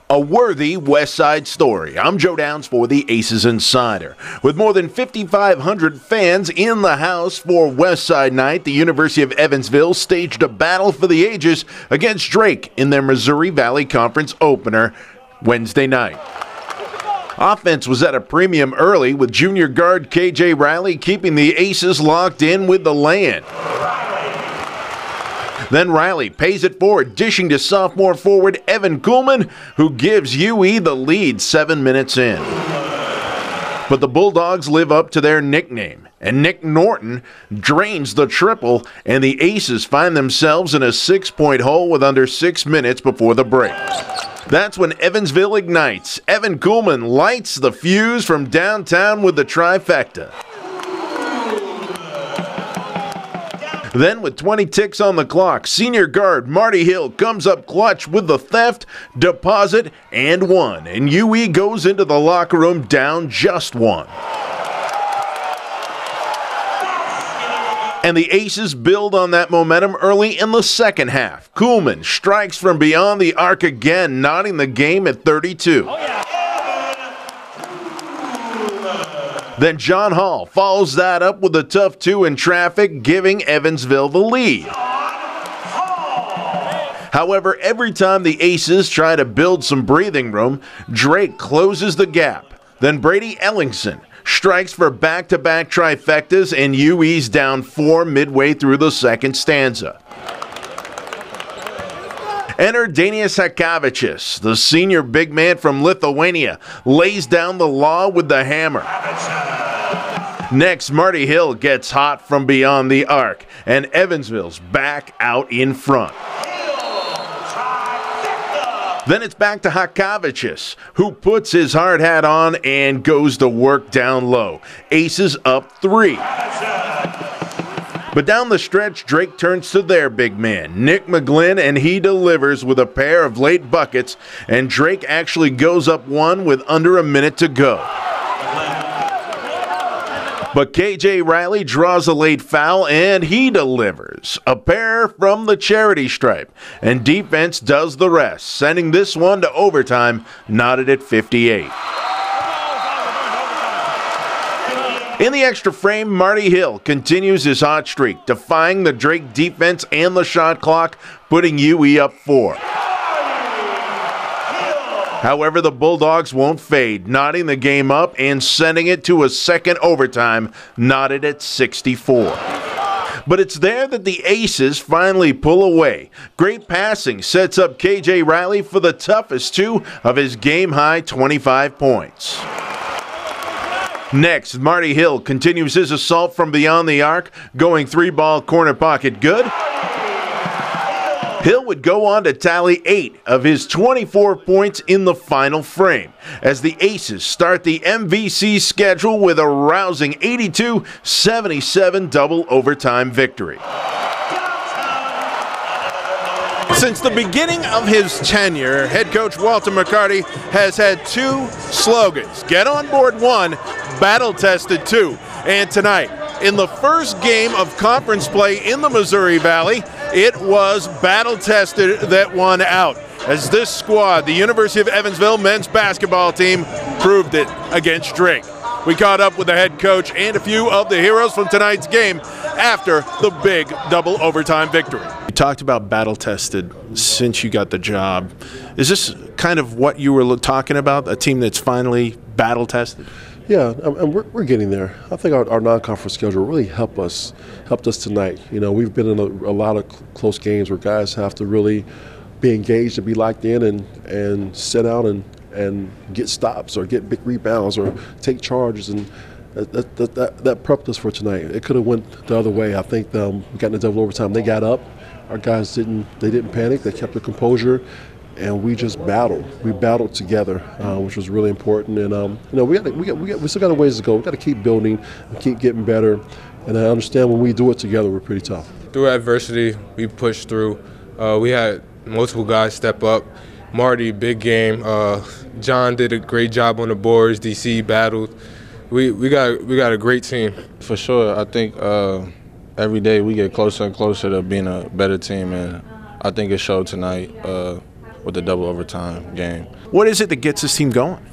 A worthy West Side story. I'm Joe Downs for the ACES Insider. With more than 5,500 fans in the house for West Side Night, the University of Evansville staged a battle for the ages against Drake in their Missouri Valley Conference opener Wednesday night. Offense was at a premium early, with junior guard KJ Riley keeping the Aces locked in with the lay-in. Then Riley pays it forward, dishing to sophomore forward Evan Kuhlman, who gives UE the lead 7 minutes in. But the Bulldogs live up to their nickname, and Nick Norton drains the triple, and the Aces find themselves in a 6-point hole with under 6 minutes before the break. That's when Evansville ignites. Evan Kuhlman lights the fuse from downtown with the trifecta. Then, with 20 ticks on the clock, senior guard Marty Hill comes up clutch with the theft, deposit, and one. And UE goes into the locker room down just one. And the Aces build on that momentum early in the second half. Kuhlman strikes from beyond the arc again, knotting the game at 32. Oh, yeah. Then John Hall follows that up with a tough two in traffic, giving Evansville the lead. However, every time the Aces try to build some breathing room, Drake closes the gap. Then Brady Ellingson strikes for back-to-back trifectas, and UE's down 4 midway through the second stanza. Enter Danius Hakavicius, the senior big man from Lithuania, lays down the law with the hammer. Next, Marty Hill gets hot from beyond the arc, and Evansville's back out in front. Then it's back to Hakavicius, who puts his hard hat on and goes to work down low. Aces up 3. But down the stretch, Drake turns to their big man, Nick McGlynn, and he delivers with a pair of late buckets, and Drake actually goes up 1 with under a minute to go. But KJ Riley draws a late foul, and he delivers. A pair from the charity stripe, and defense does the rest, sending this one to overtime, knotted at 58. In the extra frame, Marty Hill continues his hot streak, defying the Drake defense and the shot clock, putting UE up 4. However, the Bulldogs won't fade, knotting the game up and sending it to a second overtime, knotted at 64. But it's there that the Aces finally pull away. Great passing sets up KJ Riley for the toughest 2 of his game-high 25 points. Next, Marty Hill continues his assault from beyond the arc, going 3-ball corner pocket good. Hill would go on to tally 8 of his 24 points in the final frame, as the Aces start the MVC schedule with a rousing 82-77 double overtime victory. Since the beginning of his tenure, head coach Walter McCarty has had 2 slogans. Get on board 1, battle-tested 2. And tonight, in the first game of conference play in the Missouri Valley, it was battle-tested that won out, as this squad, the University of Evansville men's basketball team, proved it against Drake. We caught up with the head coach and a few of the heroes from tonight's game after the big double overtime victory. You talked about battle-tested since you got the job. Is this kind of what you were talking about, a team that's finally battle-tested? Yeah, and we're getting there. I think our non-conference schedule really helped us tonight. You know, we've been in a lot of close games where guys have to really be engaged and be locked in and sit out and get stops or get big rebounds or take charges, and that prepped us for tonight. It could have went the other way. I think we got in the double overtime. They got up. Our guys didn't panic. They kept their composure. And we just battled. We battled together, which was really important. And you know, we still got a ways to go. We got to keep building, and keep getting better. And I understand when we do it together, we're pretty tough. Through adversity, we pushed through. We had multiple guys step up. Marty, big game. John did a great job on the boards. DC battled. We got a great team. For sure, I think every day we get closer and closer to being a better team, and I think it showed tonight. with the double overtime game. What is it that gets this team going?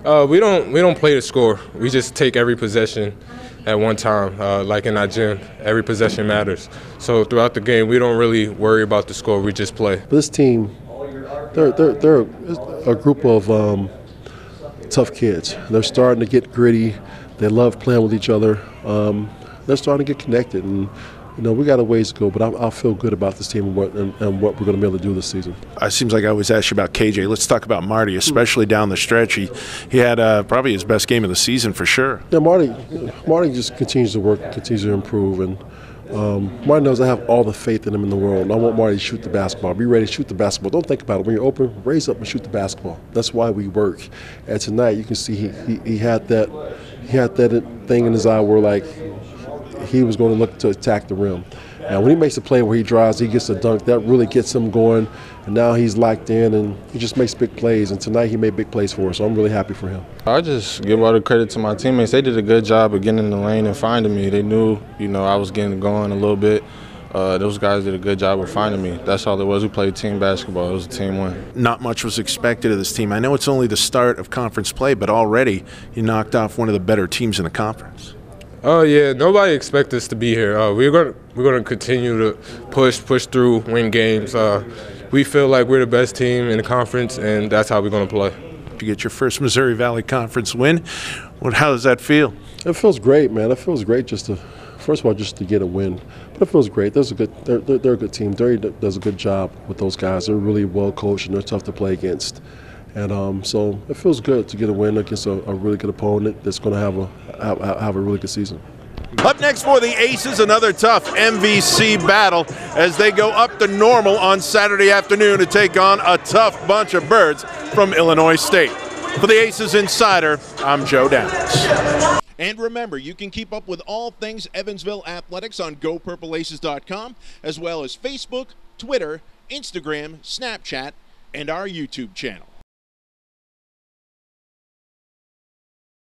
We don't play to score. We just take every possession at one time. Like in our gym, every possession matters. So throughout the game, we don't really worry about the score. We just play. This team, they're a group of tough kids. They're starting to get gritty. They love playing with each other. They're starting to get connected, and we got a ways to go. But I feel good about this team and what we're going to be able to do this season. It seems like I always ask you about KJ. Let's talk about Marty, especially down the stretch. He had probably his best game of the season for sure. Yeah, Marty just continues to work, continues to improve, and Marty knows I have all the faith in him in the world. And I want Marty to shoot the basketball. Be ready to shoot the basketball. Don't think about it. When you're open, raise up and shoot the basketball. That's why we work. And tonight, you can see he had that thing in his eye where like he was going to look to attack the rim. And when he makes a play where he drives, he gets a dunk, that really gets him going. And now he's locked in, and he just makes big plays. And tonight he made big plays for us, so I'm really happy for him. I just give all the credit to my teammates. They did a good job of getting in the lane and finding me. They knew, I was getting going a little bit. Those guys did a good job of finding me. That's all it was. We played team basketball. It was a team win. Not much was expected of this team. I know it's only the start of conference play, but already you knocked off one of the better teams in the conference. Oh yeah, nobody expects us to be here. We're gonna continue to push through, win games. We feel like we're the best team in the conference, and that's how we're gonna play. You get your first Missouri Valley Conference win. How does that feel? It feels great, man. It feels great first of all, just to get a win. But it feels great. They're a good team. Derry does a good job with those guys. They're really well coached and they're tough to play against. And so it feels good to get a win against a really good opponent that's going to have a really good season. Up next for the Aces, another tough MVC battle as they go up to Normal on Saturday afternoon to take on a tough bunch of birds from Illinois State. For the Aces Insider, I'm Joe Downs. And remember, you can keep up with all things Evansville athletics on GoPurpleAces.com, as well as Facebook, Twitter, Instagram, Snapchat, and our YouTube channel.